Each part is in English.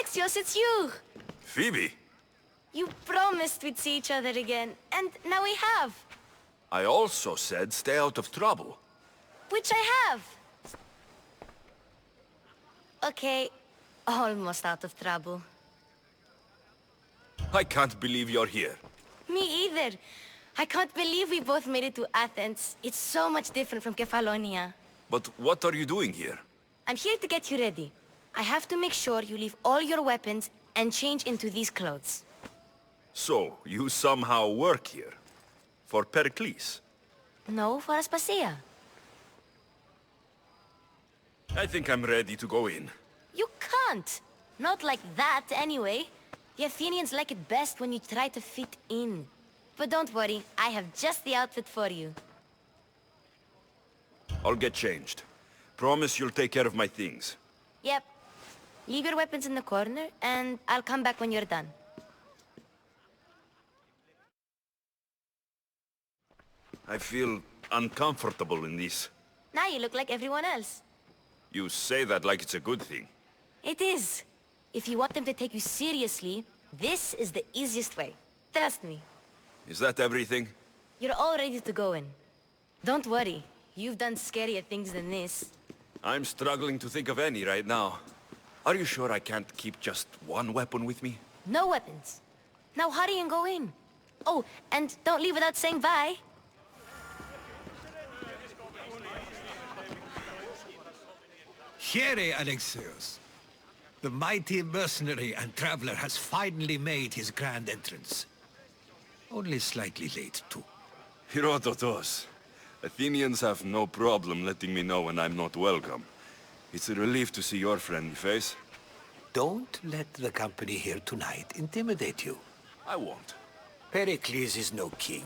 Alexios, it's you! Phoebe, You promised we'd see each other again, and now we have. I also said stay out of trouble. Which I have. Okay, almost out of trouble. I can't believe you're here. Me either. I can't believe we both made it to Athens. It's so much different from Kefalonia. But what are you doing here? I'm here to get you ready. I have to make sure you leave all your weapons and change into these clothes. So, you somehow work here? For Perikles? No, for Aspasia. I think I'm ready to go in. You can't. Not like that, anyway. The Athenians like it best when you try to fit in. But don't worry, I have just the outfit for you. I'll get changed. Promise you'll take care of my things. Yep. Leave your weapons in the corner, and I'll come back when you're done. I feel uncomfortable in this. Now you look like everyone else. You say that like it's a good thing. It is. If you want them to take you seriously, this is the easiest way. Trust me. Is that everything? You're all ready to go in. Don't worry. You've done scarier things than this. I'm struggling to think of any right now. Are you sure I can't keep just one weapon with me? No weapons. Now hurry and go in. Oh, and don't leave without saying bye. Here, Alexios. The mighty mercenary and traveler has finally made his grand entrance. Only slightly late, too. Herodotos. Athenians have no problem letting me know when I'm not welcome. It's a relief to see your friendly face. Don't let the company here tonight intimidate you. I won't. Pericles is no king.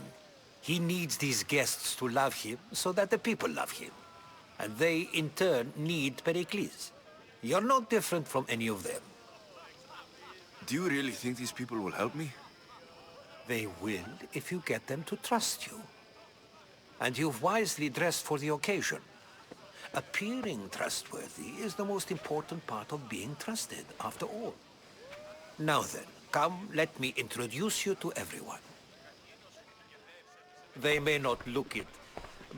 He needs these guests to love him so that the people love him. And they, in turn, need Pericles. You're no different from any of them. Do you really think these people will help me? They will if you get them to trust you. And you've wisely dressed for the occasion. Appearing trustworthy is the most important part of being trusted, after all. Now then, come, let me introduce you to everyone. They may not look it,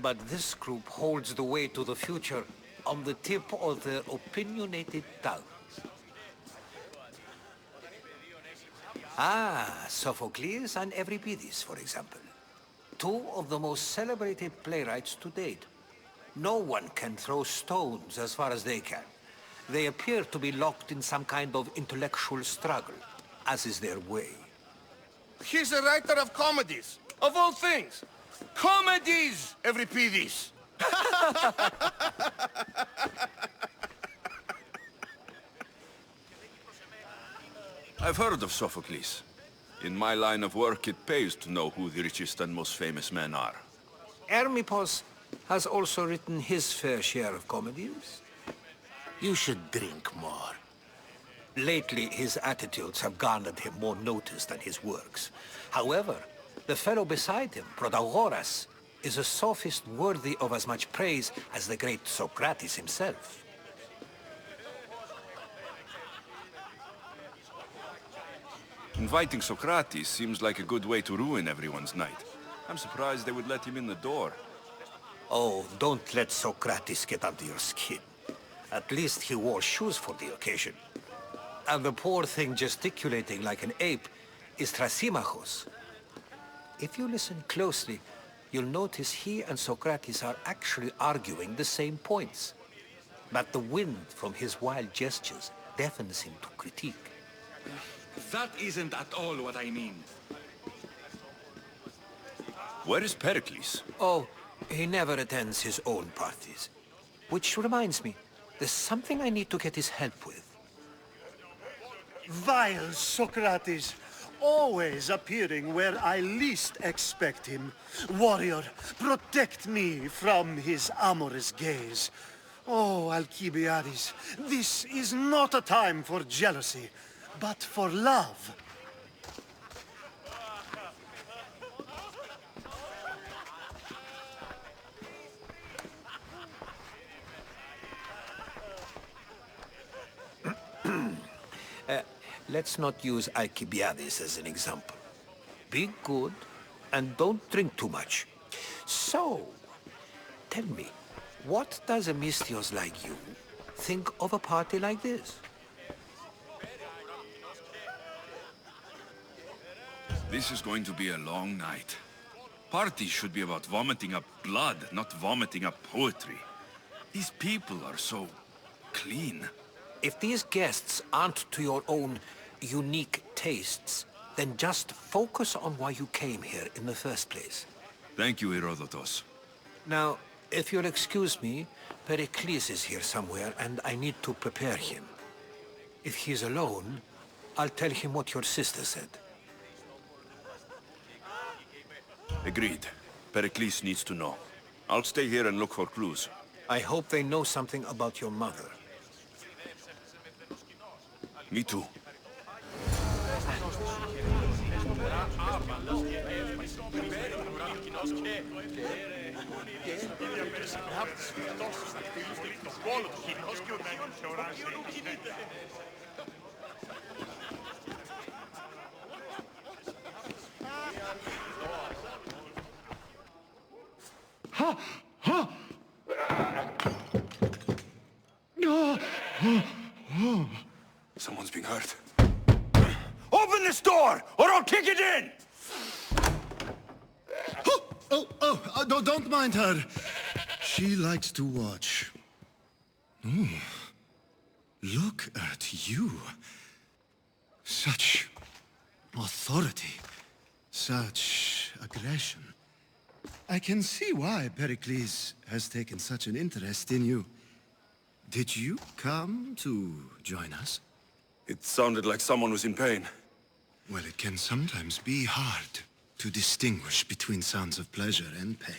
but this group holds the way to the future on the tip of their opinionated tongues. Ah, Sophocles and Euripides, for example. Two of the most celebrated playwrights to date. No one can throw stones as far as they can. They appear to be locked in some kind of intellectual struggle, as is their way. He's a writer of comedies, of all things. Comedies, Euripides! I've heard of Sophocles. In my line of work, it pays to know who the richest and most famous men are. Hermippos has also written his fair share of comedies. You should drink more. Lately, his attitudes have garnered him more notice than his works. However, the fellow beside him, Protagoras, is a sophist worthy of as much praise as the great Socrates himself. Inviting Socrates seems like a good way to ruin everyone's night. I'm surprised they would let him in the door. Oh, don't let Socrates get under your skin. At least he wore shoes for the occasion. And the poor thing gesticulating like an ape is Thrasymachos. If you listen closely, you'll notice he and Socrates are actually arguing the same points. But the wind from his wild gestures deafens him to critique. That isn't at all what I mean. Where is Perikles? Oh, he never attends his own parties. Which reminds me, there's something I need to get his help with. Vile Socrates, always appearing where I least expect him. Warrior, protect me from his amorous gaze. Oh, Alcibiades, this is not a time for jealousy, but for love. let's not use Alcibiades as an example. Be good, and don't drink too much. So, tell me, what does a Mystios like you think of a party like this? This is going to be a long night. Parties should be about vomiting up blood, not vomiting up poetry. These people are so clean. If these guests aren't to your own unique tastes, then just focus on why you came here in the first place. Thank you, Herodotus. Now, if you'll excuse me, Perikles is here somewhere, and I need to prepare him. If he's alone, I'll tell him what your sister said. Agreed. Perikles needs to know. I'll stay here and look for clues. I hope they know something about your mother. Me too. Someone's being hurt. Open this door, or I'll kick it in! Don't mind her. She likes to watch. Oh, look at you. Such authority. Such aggression. I can see why Pericles has taken such an interest in you. Did you come to join us? It sounded like someone was in pain. Well, it can sometimes be hard to distinguish between sounds of pleasure and pain.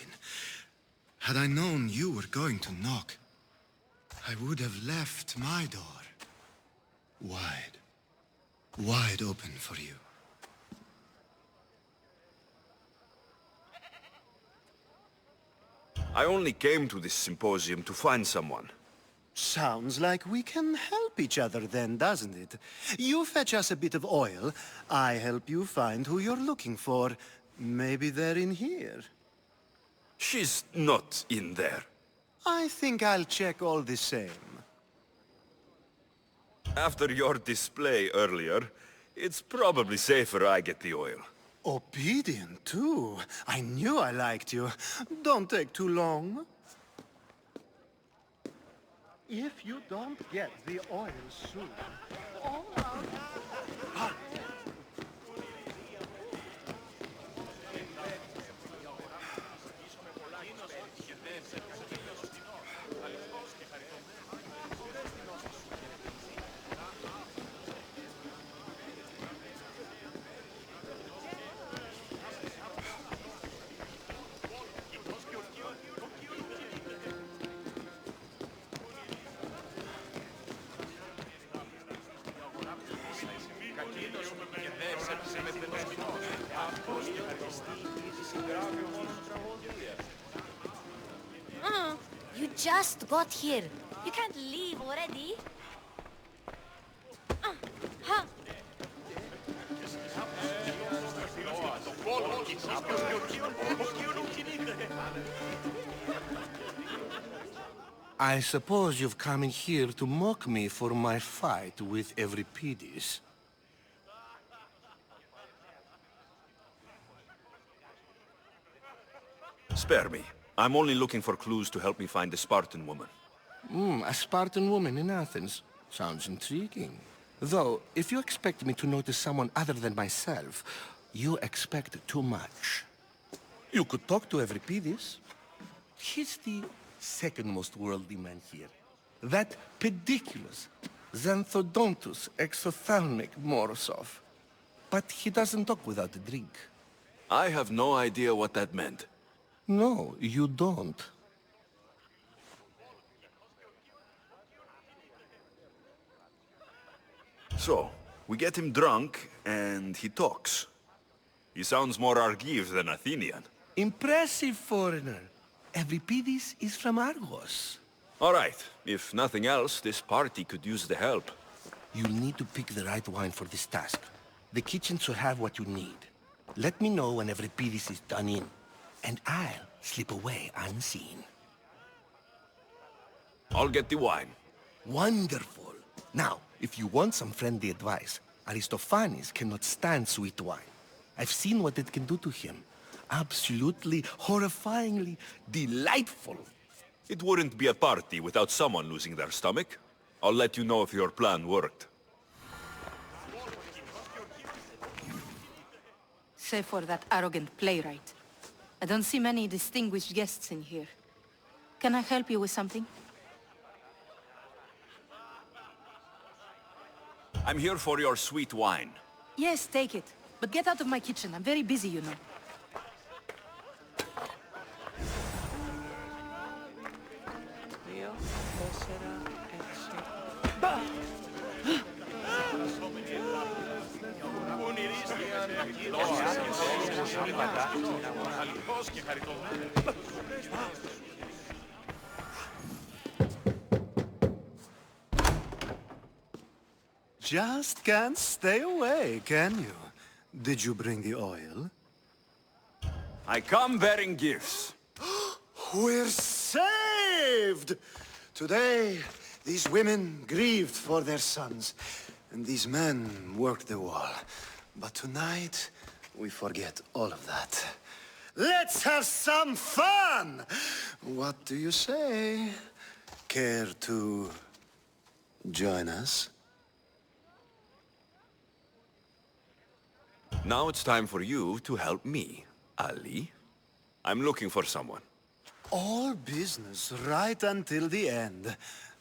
Had I known you were going to knock, I would have left my door wide open for you. I only came to this symposium to find someone. Sounds like we can help each other then, doesn't it? You fetch us a bit of oil, I help you find who you're looking for. Maybe they're in here. She's not in there. I think I'll check all the same. After your display earlier, it's probably safer I get the oil. Obedient, too. I knew I liked you. Don't take too long. If you don't get the oil soon, all out... You just got here. You can't leave already. I suppose you've come in here to mock me for my fight with Euripides. Spare me. I'm only looking for clues to help me find the Spartan woman. A Spartan woman in Athens. Sounds intriguing. Though, if you expect me to notice someone other than myself, you expect too much. You could talk to Euripides. He's the second most worldly man here. That pediculous, xanthodontus exophthalmic Morosov. But he doesn't talk without a drink. I have no idea what that meant. No, you don't. So, we get him drunk, and he talks. He sounds more Argive than Athenian. Impressive foreigner. Euripides is from Argos. All right. If nothing else, this party could use the help. You'll need to pick the right wine for this task. The kitchen should have what you need. Let me know when every piece is done in, and I'll slip away unseen. I'll get the wine. Wonderful. Now, if you want some friendly advice, Aristophanes cannot stand sweet wine. I've seen what it can do to him. Absolutely, horrifyingly delightful. It wouldn't be a party without someone losing their stomach. I'll let you know if your plan worked. Save for that arrogant playwright. I don't see many distinguished guests in here. Can I help you with something? I'm here for your sweet wine. Yes, take it. But get out of my kitchen. I'm very busy, you know. Just can't stay away, can you? Did you bring the oil? I come bearing gifts. We're saved! Today, these women grieved for their sons, and these men worked the wall. But tonight, we forget all of that. Let's have some fun! What do you say? Care to join us? Now it's time for you to help me, Ali. I'm looking for someone. All business right until the end.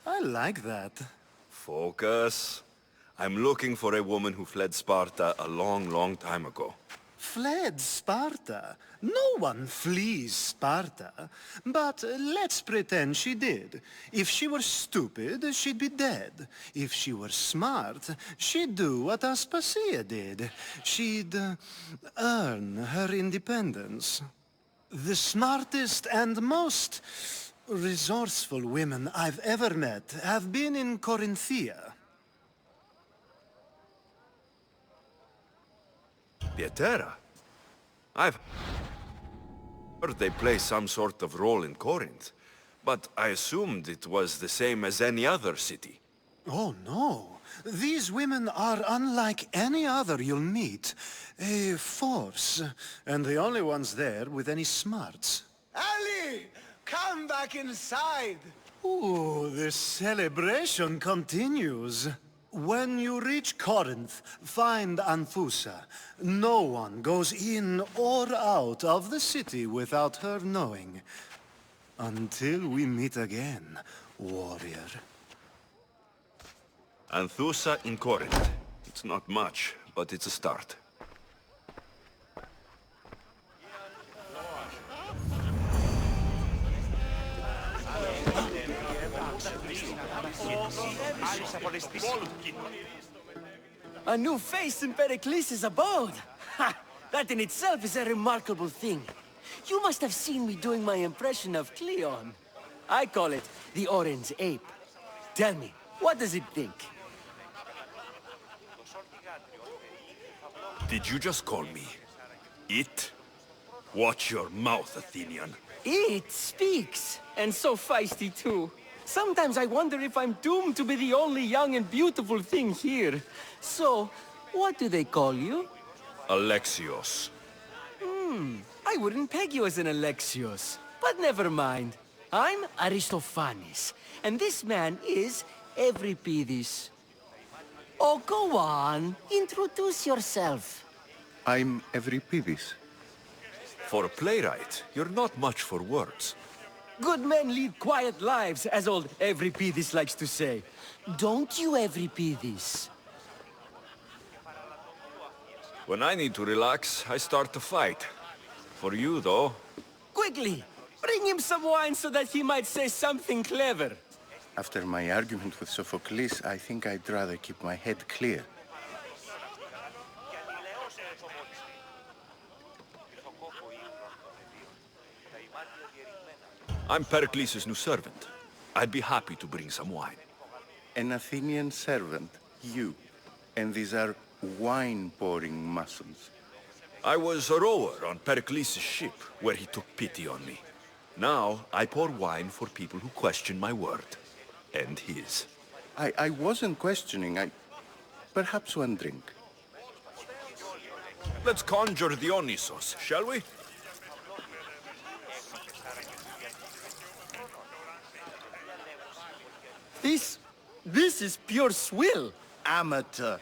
I like that. Focus. I'm looking for a woman who fled Sparta a long, long time ago. Fled Sparta? No one flees Sparta. But let's pretend she did. If she were stupid, she'd be dead. If she were smart, she'd do what Aspasia did. She'd earn her independence. The smartest and most resourceful women I've ever met have been in Corinthia. Pietera? I've heard they play some sort of role in Corinth, but I assumed it was the same as any other city. Oh, no. These women are unlike any other you'll meet. A force, and the only ones there with any smarts. Ali! Come back inside! Ooh, the celebration continues. When you reach Corinth, find Anthusa. No one goes in or out of the city without her knowing. Until we meet again, warrior. Anthusa in Corinth. It's not much, but it's a start. A new face in Perikles' abode! Ha! That in itself is a remarkable thing. You must have seen me doing my impression of Cleon. I call it the Orange Ape. Tell me, what does it think? Did you just call me it? Watch your mouth, Athenian. It speaks, and so feisty too. Sometimes I wonder if I'm doomed to be the only young and beautiful thing here. So, what do they call you? Alexios. I wouldn't peg you as an Alexios. But never mind. I'm Aristophanes, and this man is Euripides. Oh, go on. Introduce yourself. I'm Euripides. For a playwright, you're not much for words. Good men lead quiet lives, as old Euripides likes to say. Don't you, Euripides? When I need to relax, I start to fight. For you, though... Quickly! Bring him some wine so that he might say something clever. After my argument with Sophocles, I think I'd rather keep my head clear. I'm Perikles' new servant. I'd be happy to bring some wine. An Athenian servant? you. And these are wine-pouring muscles. I was a rower on Perikles' ship, where he took pity on me. Now, I pour wine for people who question my word. And his. I wasn't questioning. Perhaps one drink. Let's conjure Dionysos, shall we? This is pure swill. Amateur.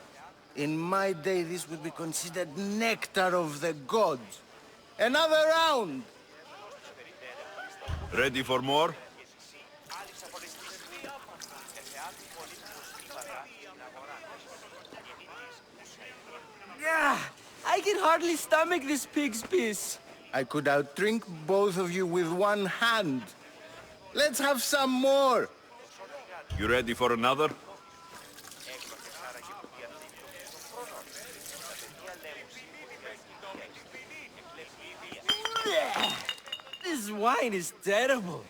In my day, this would be considered nectar of the gods. Another round! Ready for more? I can hardly stomach this pig's piss. I could outdrink both of you with one hand. Let's have some more! You ready for another? This wine is terrible.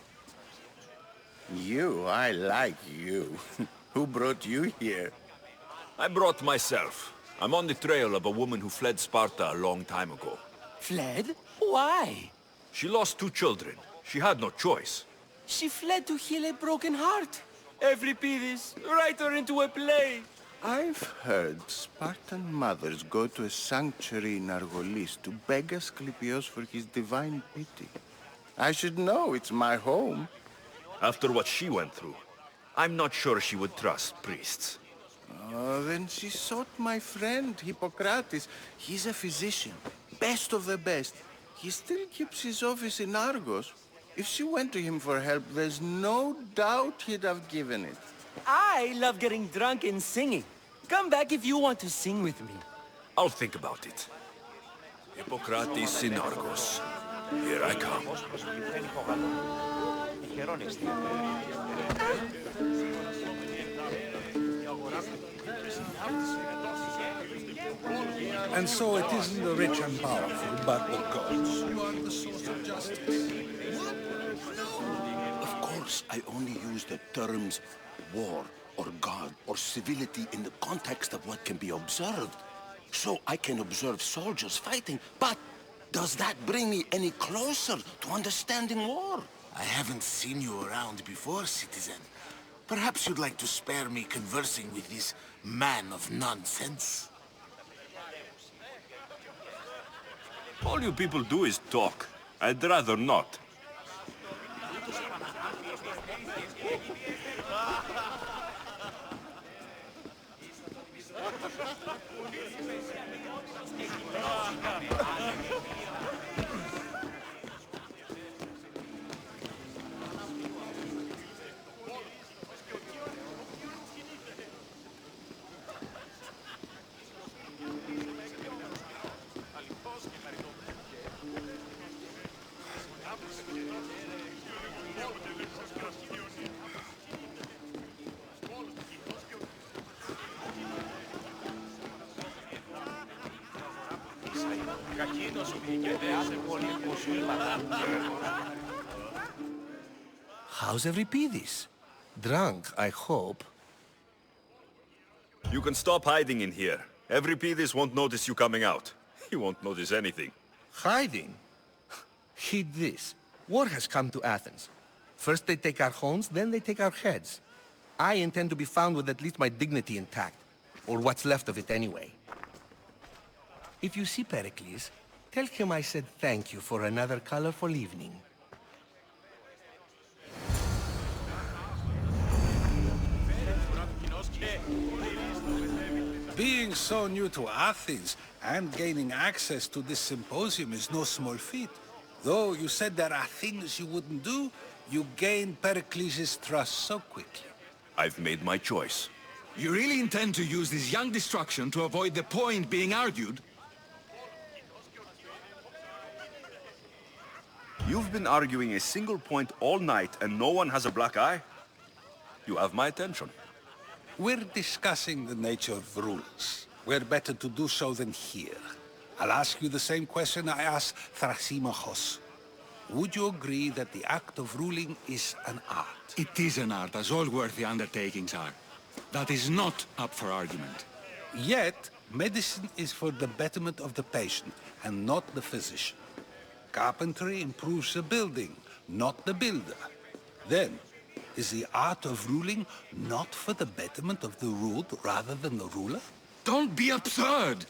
I like you. Who brought you here? I brought myself. I'm on the trail of a woman who fled Sparta a long time ago. Fled? Why? She lost 2 children. She had no choice. She fled to heal a broken heart. Euripides, write her into a play. I've heard Spartan mothers go to a sanctuary in Argolis to beg Asclepios for his divine pity. I should know, it's my home. After what she went through, I'm not sure she would trust priests. Then she sought my friend, Hippocrates. He's a physician, best of the best. He still keeps his office in Argos. If she went to him for help, there's no doubt he'd have given it. I love getting drunk and singing. Come back if you want to sing with me. I'll think about it. Hippocrates in Argos. Here I come. And so it isn't the rich and powerful, but the gods. You are the source of justice. Of course, I only use the terms war or god or civility in the context of what can be observed. So I can observe soldiers fighting, but does that bring me any closer to understanding war? I haven't seen you around before, citizen. Perhaps you'd like to spare me conversing with this man of nonsense? All you people do is talk. I'd rather not. How's Euripides? Drunk, I hope. You can stop hiding in here. Euripides won't notice you coming out. He won't notice anything. Hiding? Heed this. War has come to Athens. First they take our homes, then they take our heads. I intend to be found with at least my dignity intact. Or what's left of it anyway. If you see Perikles, tell him I said thank you for another colorful evening. Being so new to Athens and gaining access to this symposium is no small feat. Though you said there are things you wouldn't do, you gained Pericles' trust so quickly. I've made my choice. You really intend to use this young destruction to avoid the point being argued? You've been arguing a single point all night and no one has a black eye? You have my attention. We're discussing the nature of rules. Where better to do so than here? I'll ask you the same question I asked Thrasymachos. Would you agree that the act of ruling is an art? It is an art, as all worthy undertakings are. That is not up for argument. Yet, medicine is for the betterment of the patient, and not the physician. Carpentry improves the building, not the builder. Then, is the art of ruling not for the betterment of the ruled rather than the ruler? Don't be absurd!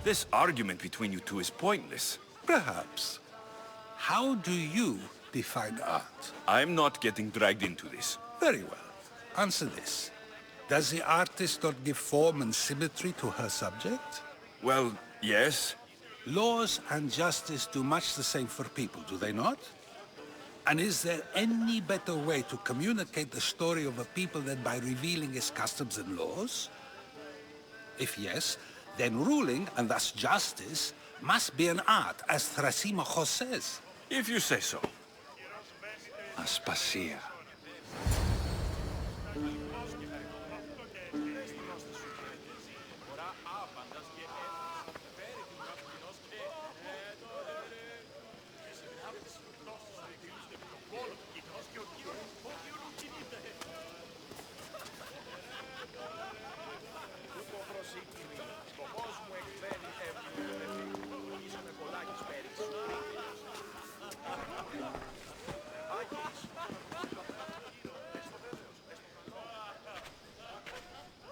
This argument between you two is pointless. Perhaps. How do you define art? I'm not getting dragged into this. Very well. Answer this. Does the artist not give form and symmetry to her subject? Well, yes. Laws and justice do much the same for people, do they not? And is there any better way to communicate the story of a people than by revealing its customs and laws? If yes, then ruling, and thus justice, must be an art, as Thrasymachos says. If you say so. Aspasia.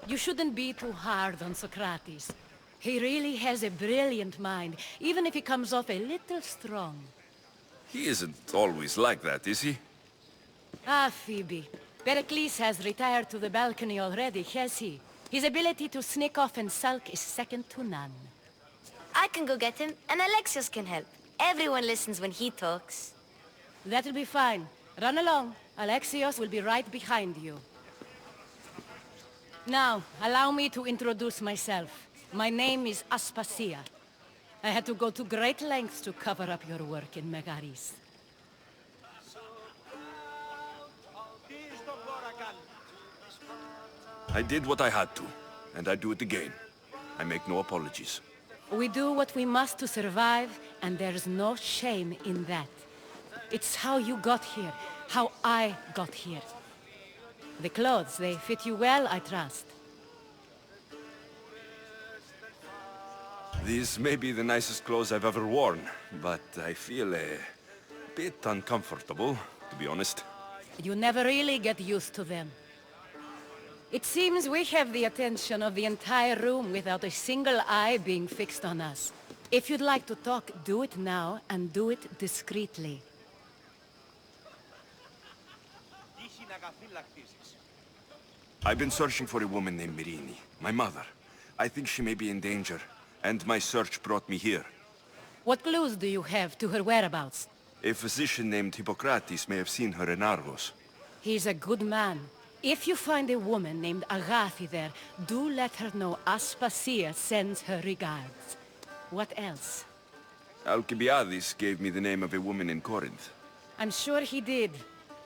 You shouldn't be too hard on Socrates. He really has a brilliant mind, even if he comes off a little strong. He isn't always like that, is he? Ah, Phoebe. Perikles has retired to the balcony already, has he? His ability to sneak off and sulk is second to none. I can go get him, and Alexios can help. Everyone listens when he talks. That'll be fine. Run along. Alexios will be right behind you. Now, allow me to introduce myself. My name is Aspasia. I had to go to great lengths to cover up your work in Megaris. I did what I had to, and I do it again. I make no apologies. We do what we must to survive, and there's no shame in that. It's how you got here, how I got here. The clothes, they fit you well, I trust. These may be the nicest clothes I've ever worn, but I feel a bit uncomfortable, to be honest. You never really get used to them. It seems we have the attention of the entire room without a single eye being fixed on us. If you'd like to talk, do it now, and do it discreetly. I've been searching for a woman named Mirini, my mother. I think she may be in danger, and my search brought me here. What clues do you have to her whereabouts? A physician named Hippocrates may have seen her in Argos. He's a good man. If you find a woman named Agathi there, do let her know Aspasia sends her regards. What else? Alcibiades gave me the name of a woman in Corinth. I'm sure he did.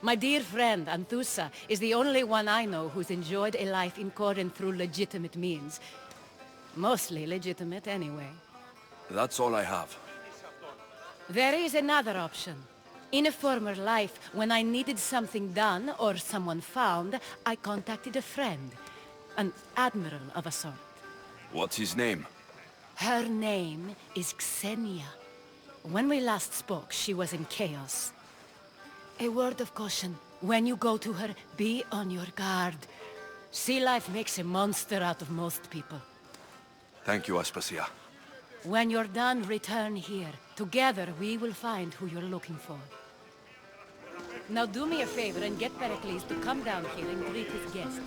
My dear friend, Anthusa, is the only one I know who's enjoyed a life in Corinth through legitimate means. Mostly legitimate, anyway. That's all I have. There is another option. In a former life, when I needed something done or someone found, I contacted a friend. An admiral of a sort. What's his name? Her name is Xenia. When we last spoke, she was in chaos. A word of caution. When you go to her, be on your guard. Sea life makes a monster out of most people. Thank you, Aspasia. When you're done, return here. Together, we will find who you're looking for. Now do me a favor and get Perikles to come down here and greet his guests.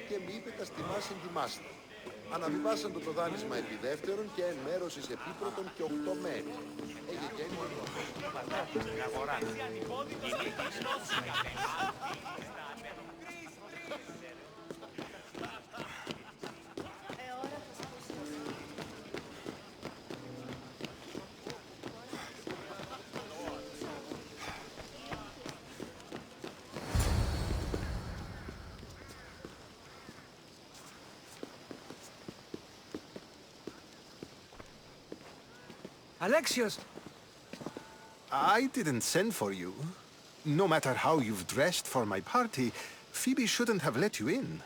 Και μη είπε τα στιμά συντιμάστε. Αναβιβάσαν το δάνεισμα επί δεύτερον και ενημέρωσης επίπρωτων και 8 μέρη. Έχει και Alexios! I didn't send for you. No matter how you've dressed for my party, Phoebe shouldn't have let you in.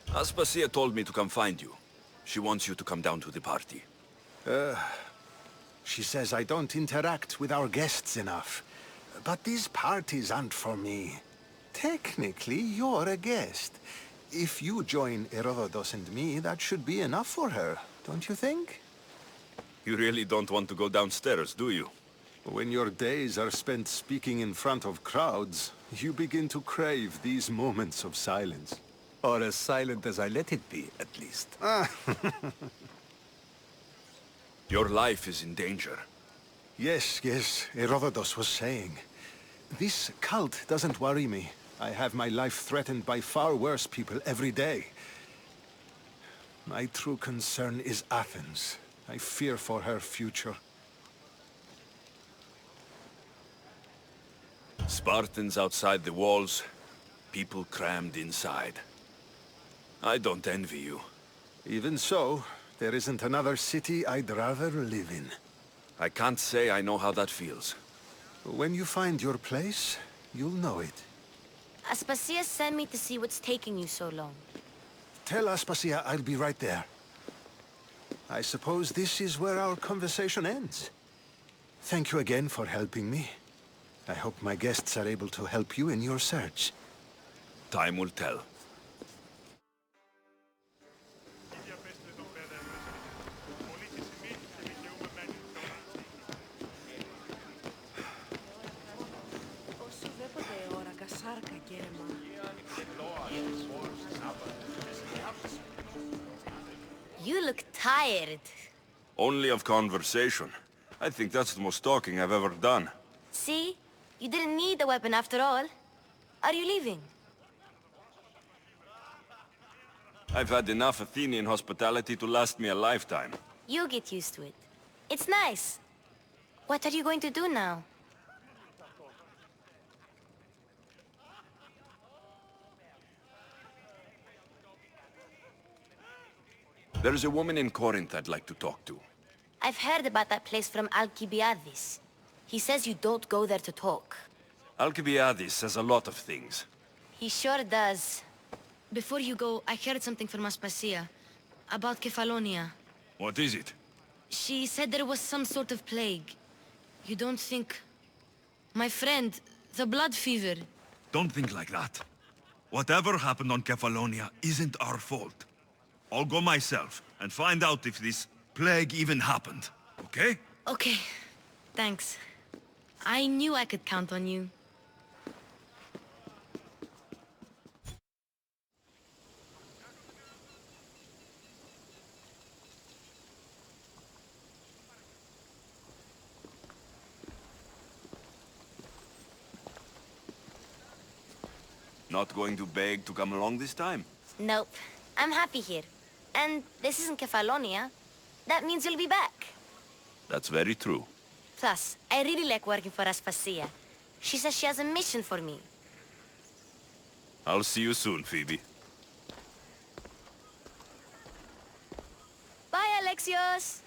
Aspasia told me to come find you. She wants you to come down to the party. She says I don't interact with our guests enough. But these parties aren't for me. Technically, you're a guest. If you join Herodotus and me, that should be enough for her, don't you think? You really don't want to go downstairs, do you? When your days are spent speaking in front of crowds, you begin to crave these moments of silence. Or as silent as I let it be, at least. Your life is in danger. Yes, Herodotus was saying. This cult doesn't worry me. I have my life threatened by far worse people every day. My true concern is Athens. I fear for her future. Spartans outside the walls, people crammed inside. I don't envy you. Even so, there isn't another city I'd rather live in. I can't say I know how that feels. When you find your place, you'll know it. Aspasia sent me to see what's taking you so long. Tell Aspasia I'll be right there. I suppose this is where our conversation ends. Thank you again for helping me. I hope my guests are able to help you in your search. Time will tell. You look tired. Only of conversation. I think that's the most talking I've ever done. See? You didn't need the weapon after all. Are you leaving? I've had enough Athenian hospitality to last me a lifetime. You'll get used to it. It's nice. What are you going to do now? There is a woman in Corinth I'd like to talk to. I've heard about that place from Alcibiades. He says you don't go there to talk. Alcibiades says a lot of things. He sure does. Before you go, I heard something from Aspasia. About Kefalonia. What is it? She said there was some sort of plague. You don't think... My friend, the blood fever. Don't think like that. Whatever happened on Kefalonia isn't our fault. I'll go myself and find out if this plague even happened, okay? Okay, thanks. I knew I could count on you. Not going to beg to come along this time? Nope. I'm happy here. And this isn't Kefalonia. That means you'll be back. That's very true. Plus, I really like working for Aspasia. She says she has a mission for me. I'll see you soon, Phoebe. Bye, Alexios!